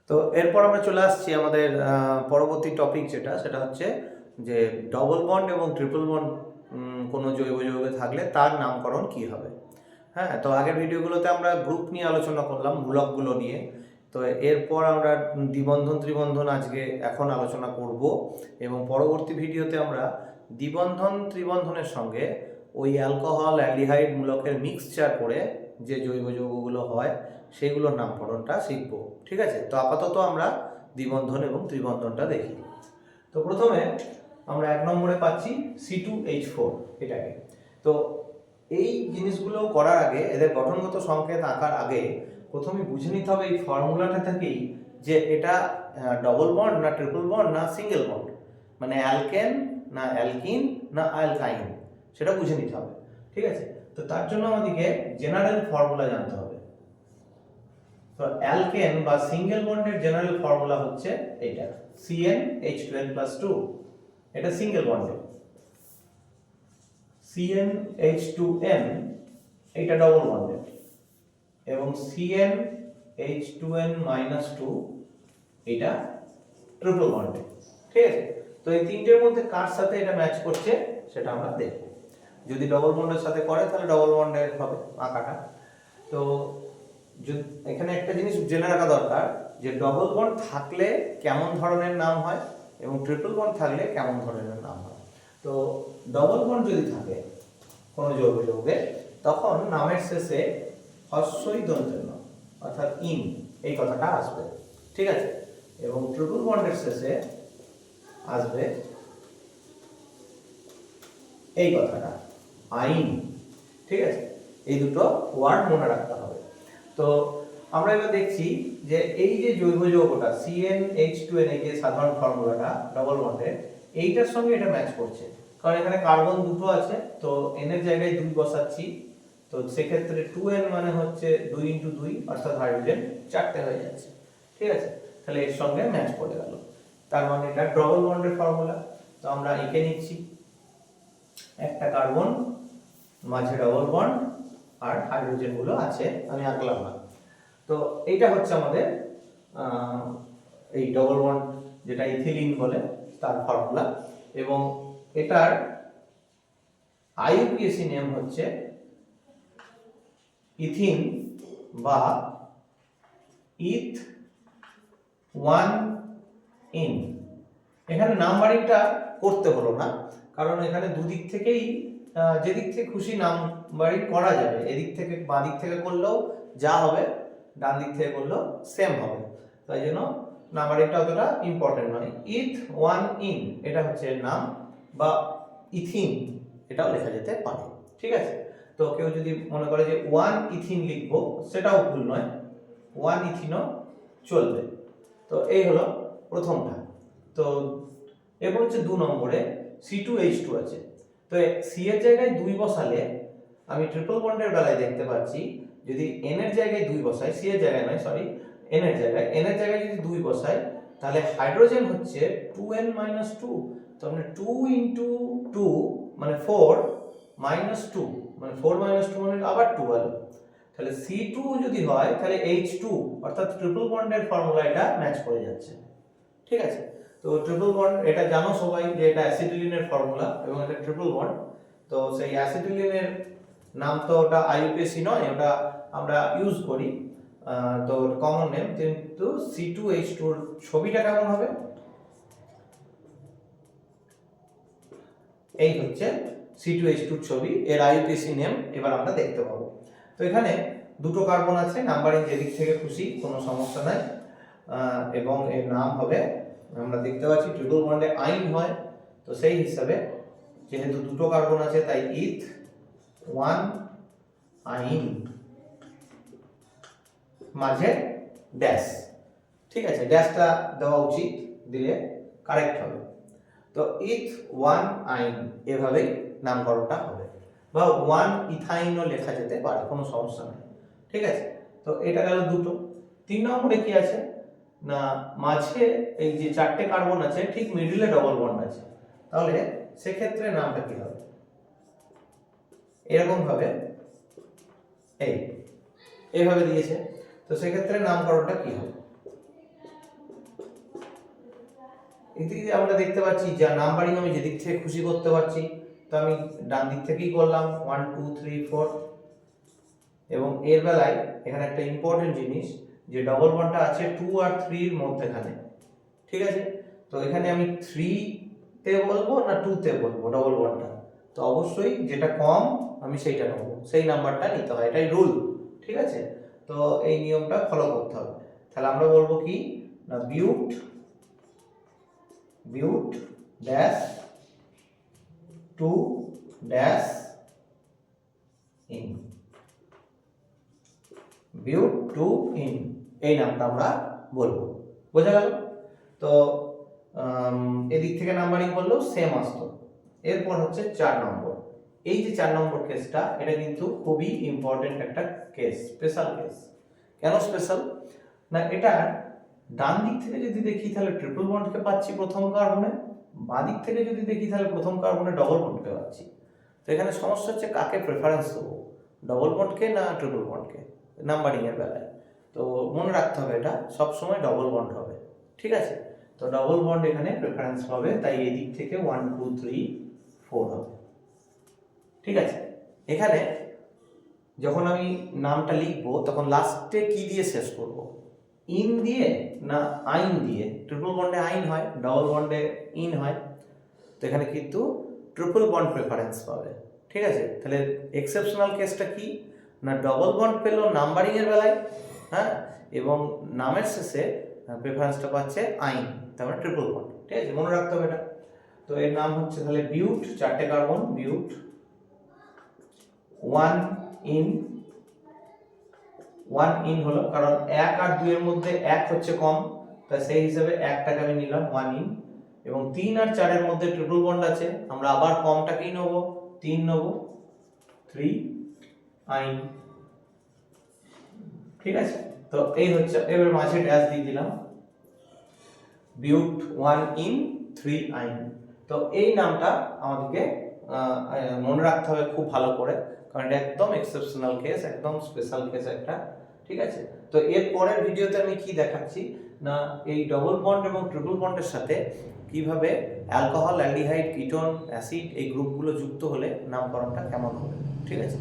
তো এরপর আমরা চলে আসছি আমাদের পরবর্তী টপিক সেটা হচ্ছে যে ডবল বন্ড এবং ট্রিপল বন্ড কোনো জৈব যৌগে থাকলে তার নামকরণ কি হবে। হ্যাঁ, তো আগের ভিডিওগুলোতে আমরা গ্রুপ নিয়ে আলোচনা করলাম, মূলকগুলো নিয়ে। তো এরপর আমরা দ্বিবন্ধন ত্রিবন্ধন এখন আলোচনা করব, এবং পরবর্তী ভিডিওতে আমরা দ্বিবন্ধন ত্রিবন্ধনের সঙ্গে ওই অ্যালকোহল অ্যালডিহাইড মূলকের মিক্সচার করে যে জৈব যৌগগুলো হয় সেগুলোর নামকরণটা শিখব। ঠিক আছে, তো আপাতত আমরা দ্বিবন্ধন এবং ত্রিবন্ধনটা দেখি। তো প্রথমে আমরা 1 নম্বরে পাচ্ছি C2H4 এটাকে। তো এই জিনিসগুলো করার আগে, এদের গঠনগত সংকেত আঁকার আগে প্রথমে বুঝে নিতে হবে এই ফর্মুলাটা থেকেই যে এটা ডবল বন্ড না ট্রিপল বন্ড না সিঙ্গেল বন্ড, মানে অ্যালকেন না অ্যালকিন না অ্যালকাইন, সেটা বুঝে নিতে হবে। ঠিক আছে, তো তার জন্য আমাদেরকে জেনারেল ফর্মুলা জানতে হবে। তো অ্যালকেন বা সিঙ্গেল বন্ডের জেনারেল ফর্মুলা হচ্ছে এটা CnH2n+2, এটা সিঙ্গেল বন্ডের। CnH2n এটা ডবল বন্ডের, এবং CnH2n-2 এটা ট্রিপল বন্ডের। ঠিক আছে, তো এই তিনটের মধ্যে কার সাথে এটা ম্যাচ করছে সেটা আমরা দেখব। যদি ডবল বন্ডের সাথে করে তাহলে ডবল বন্ডের হবে আঁকাটা। তো এখানে একটা জিনিস জেনে রাখা দরকার যে ডবল বন্ড থাকলে কেমন ধরনের নাম হয় এবং ট্রিপল বন্ড থাকলে কেমন ধরনের নাম হয়। তো ডবল বন্ড যদি থাকে কোনো জৈব যৌগে, তখন নামের শেষে হস্যই দন্তের ন অর্থাৎ ইন এই কথাটা আসবে। ঠিক আছে, এবং ট্রিপল বন্ডের শেষে আসবে এই কথাটা আইন। ঠিক আছে, এই দুটো ওয়ার্ড মনে রাখতে হবে। তো আমরা এবার দেখছি যে এই যে জৈব যৌগটা CnH2n, এই যে সাধারণ ফর্মুলাটা ডবল বন্ডের, এইটার সঙ্গে এটা ম্যাচ করছে, কারণ এখানে কার্বন দুটো আছে, তো n এর জায়গায় 2 বসাচ্ছি। তো সেক্ষেত্রে 2n মানে হচ্ছে 2 × 2 অর্থাৎ হাইড্রোজেন 4টে হয়ে যাচ্ছে। ঠিক আছে, তাহলে এর সঙ্গে ম্যাচ করে গেল, তার মানে এটা ডবল বন্ডের ফর্মুলা। তো আমরা এঁকে নিচ্ছি, একটা কার্বন, মাঝে ডবল বন্ড, আর হাইড্রোজেন গুলো আছে, আমি আঁকলাম না। তো এইটা হচ্ছে আমাদের এই ডবল বন্ড, যেটা ইথিলিন বলে, তার ফর্মুলা। এবং এটার IUPAC নেম হচ্ছে ইথিন বা ইথ 1-ইন। এখানে নাম্বারিংটা করতে হলো না, কারণ এখানে দুদিক থেকেই যেদিক থেকে খুশি নাম্বারিং করা যাবে। এদিক থেকে বাঁ দিক থেকে করলেও যা হবে, ডান দিক থেকে করলেও সেম হবে, তাই জন্য নাম্বারিংটা অতটা ইম্পর্টেন্ট নয়। ইথ 1-ইন এটা হচ্ছে নাম, বা ইথিন এটাও লেখা যেতে পারে। ঠিক আছে, তো কেউ যদি মনে করে যে 1-ইথিন লিখবো, সেটাও ভুল নয়, 1-ইথিনও চলবে। তো এই হলো প্রথমটা। তো এরপর হচ্ছে 2 নম্বরে C2H2 আছে। তো C এর জায়গায় 2 বসালে আমি ট্রিপল বন্ডের বেলায় দেখতে পাচ্ছি, যদি n এর জায়গায় 2 বসাই, C এর জায়গায় নয়, সরি, n এর জায়গায় যদি 2 বসাই, তাহলে হাইড্রোজেন হচ্ছে 2n-2, তার মানে 2 × 2 মানে 4 -2 মানে 4 - 2 মানে আবার 12। তাহলে C2 যদি হয় তাহলে H2 অর্থাৎ ট্রিপল বন্ডের ফর্মুলা এটা ম্যাচ করে যাচ্ছে। ঠিক আছে, তো ট্রিপল বন্ড এটা জানো সবাই যে এটা অ্যাসিটিলিনের ফর্মুলা, এবং এটা ট্রিপল বন্ড। তো সেই অ্যাসিটিলিনের নাম তো ওটা IUPAC নয়, ওটা আমরা ইউজ করি, তো কমন নেম। কিন্তু C2H2 এর ছবিটা কেমন হবে, এই হচ্ছে C2H2 এর ছবি, এর IUPAC নেম এবার আমরা দেখতে পাবো। তো এখানে দুটো কার্বন আছে, নাম্বারিং যেদিক থেকে খুশি কোনো সমস্যা নাই, এবং এর নাম হবে, আমরা দেখতে পাচ্ছি ট্রিপল বন্ডে আইন হয়, তো সেই হিসাবে যেহেতু দুটো কার্বন আছে তাই ইথ 1-আইন, মাঝে ড্যাশ। ঠিক আছে, ড্যাশটা দেওয়া উচিত, দিলে কারেক্ট হবে। তো ইথ 1-আইন এভাবেই নামকরণটা হবে, বা 1-ইথাইনও লেখা যেতে পারে, কোনো সমস্যা নেই। ঠিক আছে, তো এটা গেল দুটো। 3 নম্বরে কি আছে না, মাঝে এই যে 4টে কার্বন আছে, ঠিক মিডলে ডবল বন্ড আছে, তাহলে সেক্ষেত্রে নামটা কি হবে, এরকম ভাবে এইভাবে দিয়েছে, তো সেক্ষেত্রে নামকরণটা কি হবে, এদিকে আমরা দেখতে পাচ্ছি যা নাম্বারিং আমি যেদিক থেকে খুশি করতে পারছি, তো আমি ডান দিক থেকেই করলাম 1 2 3 4। এবং এর বেলায় এখানে একটা ইম্পর্টেন্ট জিনিস, যে ডবল বন্ডটা আছে 2 আর 3 এর মধ্যেখানে, ঠিক আছে। তো এখানে আমি 3 তে বলবো না 2 তে বলবো ডবল বন্ডটা, তো অবশ্যই যেটা কম আমি সেইটা নেব, সেই নাম্বারটা নিতে হয়, এটাই রুল, ঠিক আছে। তো এই নিয়মটা ফলো করতে হবে। তাহলে আমরা বলবো কি না বিউট ড্যাশ 2 ড্যাশ ইন, বিউট 2 ইন, এই নামটা আমরা বলবো, বোঝা গেল। তো এদিক থেকে নাম্বারিং করলেও সেম আসতো। এরপর হচ্ছে 4 নম্বর। এই যে 4 নম্বর কেসটা, এটা কিন্তু খুবই ইম্পর্টেন্ট একটা কেস, স্পেশাল কেস। কেন স্পেশাল না, এটা ডান দিক থেকে যদি দেখি তাহলে ট্রিপল বন্ডকে পাচ্ছি প্রথম কার্বনে, বাঁ দিক থেকে যদি দেখি তাহলে প্রথম কার্বনে ডবল বন্ডকে পাচ্ছি। তো এখানে সমস্যা হচ্ছে কাকে প্রেফারেন্স দেবো, ডবল বন্ডকে না ট্রিপল বন্ডকে নাম্বারিং এর বেলায়। তো মনে রাখতে হবে এটা সবসময় ডবল বন্ড হবে, ঠিক আছে। তো ডবল বন্ড এখানে প্রেফারেন্স হবে, তাই এই দিক থেকে 1 2 3 4 হবে, ঠিক আছে। এখানে যখন আমি নামটা লিখবো তখন লাস্টে কি দিয়ে শেষ করব, ইন দিয়ে না আইন দিয়ে। ট্রিপল বন্ডে আইন হয়, ডবল বন্ডে ইন হয়, তো এখানে কিন্তু ট্রিপল বন্ড প্রেফারেন্স পাবে, ঠিক আছে। তাহলে এক্সেপশনাল কেসটা কি না, ডবল বন্ড পেলো নাম্বারিং এর বেলায়, হ্যাঁ, এবং নামের শেষে প্রেফারেন্সটা পাচ্ছে আইন, তার মানে ট্রিপল বন্ড, ঠিক আছে, মনে রাখতে হবে এটা। তো এর নাম হচ্ছে তাহলে বিউট, 4টে কার্বন, বিউট 1 ইন হলো, কারণ 1 আর 2 এর মধ্যে 1 হচ্ছে কম, তাই সেই হিসাবে 1টাকে আমি নিলাম 1 ইন। এবং 3 আর 4 এর মধ্যে ট্রিপল বন্ড আছে, আমরা আবার কমটাকেই নেব, 3 নেব, 3 আইন, ঠিক আছে। তো এই হচ্ছে, এবার মাঝে ড্যাশ দিয়ে দিলাম, বিউট 1 ইন 3 আইন। তো এই নামটা আমাদেরকে মনে রাখতে হবে খুব ভালো করে, কারণ এটা একদম এক্সেপশনাল কেস, একদম স্পেশাল কেস একটা, ঠিক আছে। তো এর পরের ভিডিওতে আমি কি দেখাচ্ছি না, এই ডবল বন্ড এবং ট্রিপল বন্ডের সাথে কিভাবে অ্যালকোহল, অ্যালডিহাইড, কিটোন, অ্যাসিড এই গ্রুপগুলো যুক্ত হলে নামকরণটা কেমন হবে, ঠিক আছে।